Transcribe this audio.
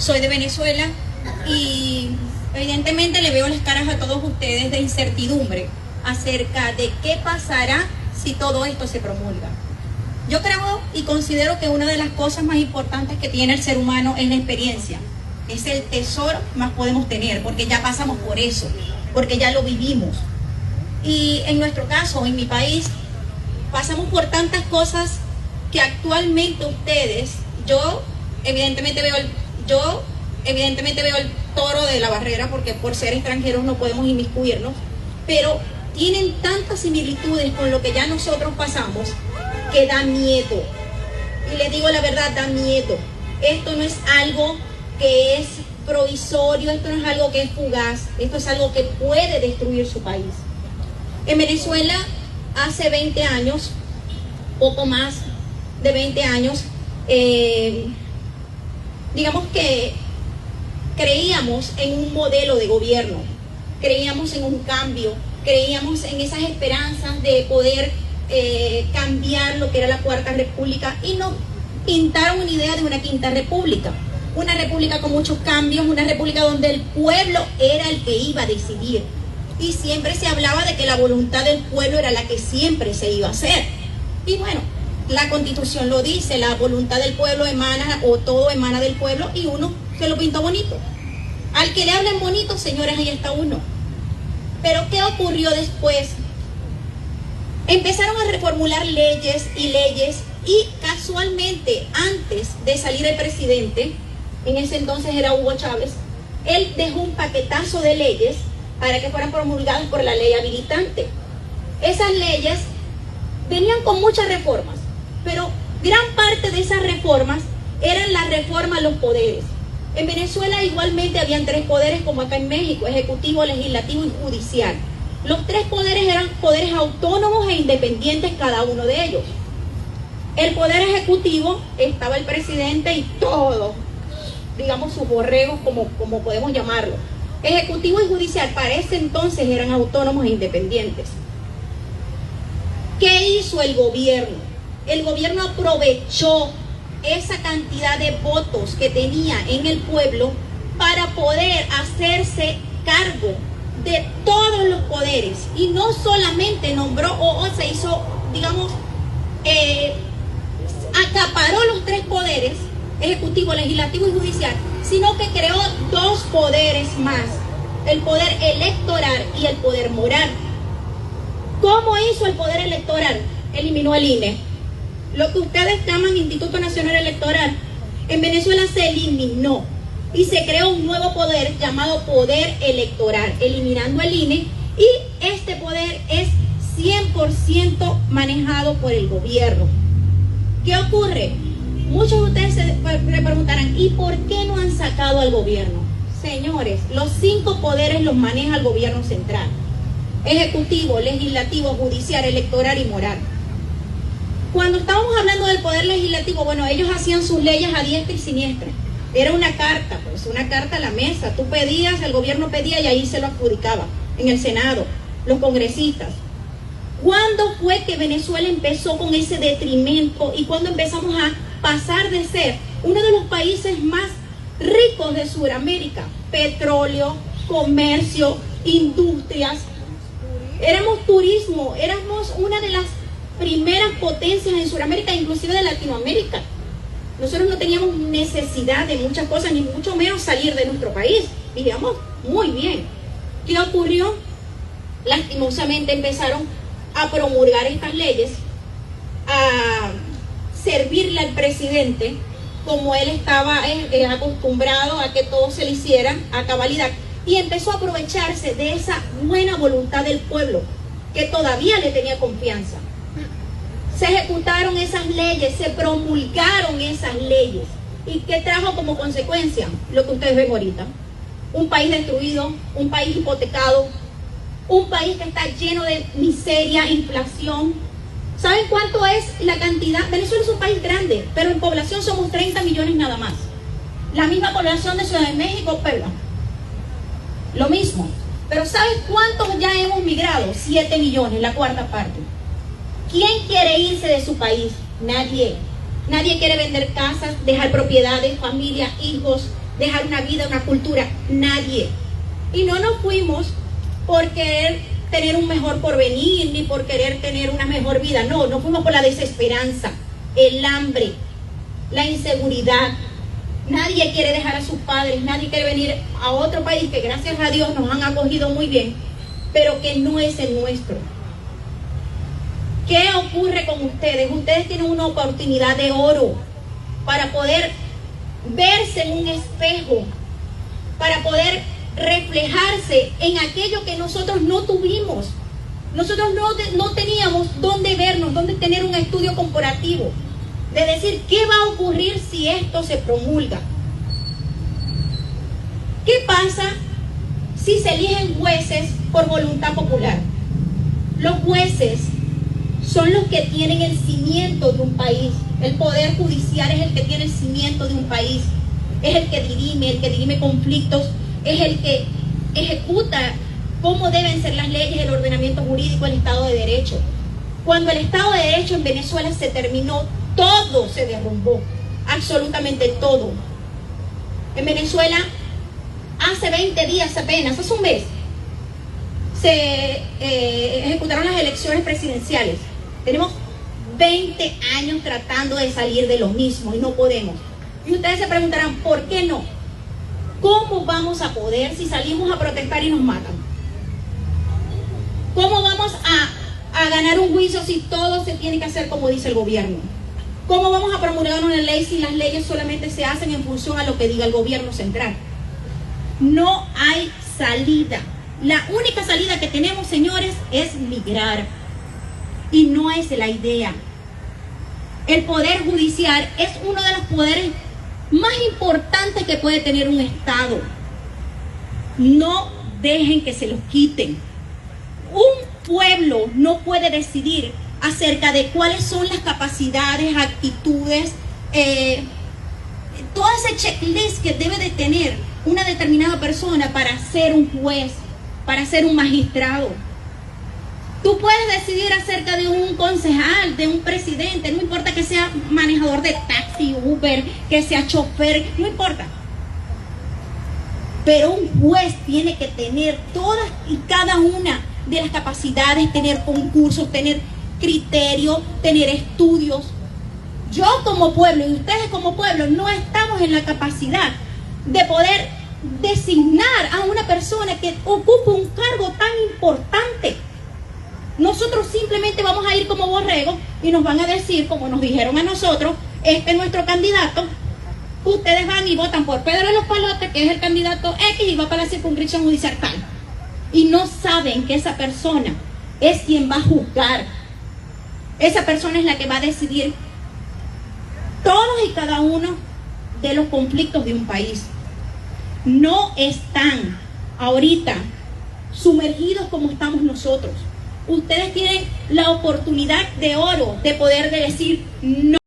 soy de Venezuela y evidentemente le veo las caras a todos ustedes de incertidumbre acerca de qué pasará si todo esto se promulga. Yo creo y considero que una de las cosas más importantes que tiene el ser humano es la experiencia. Es el tesoro que más podemos tener, porque ya pasamos por eso, porque ya lo vivimos. Y en nuestro caso, en mi país, pasamos por tantas cosas que actualmente ustedes, yo evidentemente veo el toro de la barrera, porque por ser extranjeros no podemos inmiscuirnos, pero tienen tantas similitudes con lo que ya nosotros pasamos que da miedo. Y les digo la verdad, da miedo. Esto no es algo que es provisorio, esto no es algo que es fugaz, esto es algo que puede destruir su país. En Venezuela, hace 20 años, poco más de 20 años, digamos que creíamos en un modelo de gobierno, creíamos en un cambio, creíamos en esas esperanzas de poder cambiar lo que era la Cuarta República, y nos pintaron una idea de una Quinta República, una república con muchos cambios, una república donde el pueblo era el que iba a decidir, y siempre se hablaba de que la voluntad del pueblo era la que siempre se iba a hacer. Y bueno, la Constitución lo dice, la voluntad del pueblo emana, o todo emana del pueblo, y uno se lo pintó bonito. Al que le hablen bonito, señores, ahí está uno. Pero ¿qué ocurrió después? Empezaron a reformular leyes, y casualmente, antes de salir el presidente, en ese entonces era Hugo Chávez, él dejó un paquetazo de leyes para que fueran promulgadas por la ley habilitante. Esas leyes venían con muchas reformas, pero gran parte de esas reformas eran la reforma a los poderes. En Venezuela igualmente habían 3 poderes, como acá en México: ejecutivo, legislativo y judicial. Los 3 poderes eran poderes autónomos e independientes, cada uno de ellos. El poder ejecutivo estaba el presidente y todos, digamos, sus borregos, como podemos llamarlo. Ejecutivo y judicial para ese entonces eran autónomos e independientes. ¿Qué hizo el gobierno? El gobierno aprovechó esa cantidad de votos que tenía en el pueblo para poder hacerse cargo de todos los poderes, y no solamente nombró o se hizo, digamos, acaparó los 3 poderes, ejecutivo, legislativo y judicial, sino que creó 2 poderes más: el poder electoral y el poder moral. ¿Cómo hizo el poder electoral? Eliminó el INE, lo que ustedes llaman Instituto Nacional Electoral. En Venezuela se eliminó y se creó un nuevo poder llamado poder electoral, eliminando el INE, y este poder es 100% manejado por el gobierno. ¿Qué ocurre? Muchos de ustedes se preguntarán, ¿y por qué no han sacado al gobierno? Señores, los 5 poderes los maneja el gobierno central: ejecutivo, legislativo, judicial, electoral y moral. Cuando estábamos hablando del poder legislativo, bueno, ellos hacían sus leyes a diestra y siniestra. Era una carta, pues una carta a la mesa. Tú pedías, el gobierno pedía y ahí se lo adjudicaba. En el Senado, los congresistas. ¿Cuándo fue que Venezuela empezó con ese detrimento y cuándo empezamos a pasar de ser uno de los países más ricos de Sudamérica? Petróleo, comercio, industrias. Éramos turismo, éramos una de las primeras potencias en Sudamérica, inclusive de Latinoamérica. Nosotros no teníamos necesidad de muchas cosas, ni mucho menos salir de nuestro país. Vivíamos muy bien. ¿Qué ocurrió? Lastimosamente empezaron a promulgar estas leyes, a servirle al presidente como él estaba acostumbrado a que todo se le hiciera a cabalidad, y empezó a aprovecharse de esa buena voluntad del pueblo, que todavía le tenía confianza. Se ejecutaron esas leyes, se promulgaron esas leyes. ¿Y qué trajo como consecuencia? Lo que ustedes ven ahorita. Un país destruido, un país hipotecado, un país que está lleno de miseria, inflación. ¿Saben cuánto es la cantidad? Venezuela es un país grande, pero en población somos 30 millones nada más. La misma población de Ciudad de México, Puebla. Lo mismo. Pero ¿saben cuántos ya hemos migrado? 7 millones, la cuarta parte. ¿Quién quiere irse de su país? Nadie. Nadie quiere vender casas, dejar propiedades, familia, hijos, dejar una vida, una cultura, nadie. Y no nos fuimos por querer tener un mejor porvenir, ni por querer tener una mejor vida, no, nos fuimos por la desesperanza, el hambre, la inseguridad. Nadie quiere dejar a sus padres, nadie quiere venir a otro país que gracias a Dios nos han acogido muy bien, pero que no es el nuestro. ¿Qué ocurre con ustedes? Ustedes tienen una oportunidad de oro para poder verse en un espejo, para poder reflejarse en aquello que nosotros no tuvimos. Nosotros no teníamos dónde vernos, dónde tener un estudio comparativo, de decir qué va a ocurrir si esto se promulga. ¿Qué pasa si se eligen jueces por voluntad popular? Los jueces son los que tienen el cimiento de un país. El poder judicial es el que tiene el cimiento de un país. Es el que dirime conflictos, es el que ejecuta cómo deben ser las leyes, el ordenamiento jurídico, el Estado de Derecho. Cuando el Estado de Derecho en Venezuela se terminó, todo se derrumbó, absolutamente todo. En Venezuela, hace 20 días apenas, hace un mes, se ejecutaron las elecciones presidenciales. Tenemos 20 años tratando de salir de lo mismo y no podemos. Y ustedes se preguntarán, ¿por qué no? ¿Cómo vamos a poder si salimos a protestar y nos matan? ¿Cómo vamos a ganar un juicio si todo se tiene que hacer como dice el gobierno? ¿Cómo vamos a promulgar una ley si las leyes solamente se hacen en función a lo que diga el gobierno central? No hay salida. La única salida que tenemos, señores, es migrar. Y no es la idea. El poder judicial es uno de los poderes más importantes que puede tener un Estado. No dejen que se los quiten. Un pueblo no puede decidir acerca de cuáles son las capacidades, actitudes, todo ese checklist que debe de tener una determinada persona para ser un juez, para ser un magistrado. Tú puedes decidir acerca de un concejal, de un presidente, no importa que sea manejador de taxi, Uber, que sea chofer, no importa. Pero un juez tiene que tener todas y cada una de las capacidades, tener concursos, tener criterio, tener estudios. Yo como pueblo y ustedes como pueblo no estamos en la capacidad de poder designar a una persona que ocupe un cargo tan importante. Nosotros simplemente vamos a ir como borregos y nos van a decir, como nos dijeron a nosotros, este es nuestro candidato. Ustedes van y votan por Pedro de los Palotes, que es el candidato X, y va para la circunscripción judicial tal. Y no saben que esa persona es quien va a juzgar. Esa persona es la que va a decidir todos y cada uno de los conflictos de un país. No están ahorita sumergidos como estamos nosotros. Ustedes tienen la oportunidad de oro de poder decir no.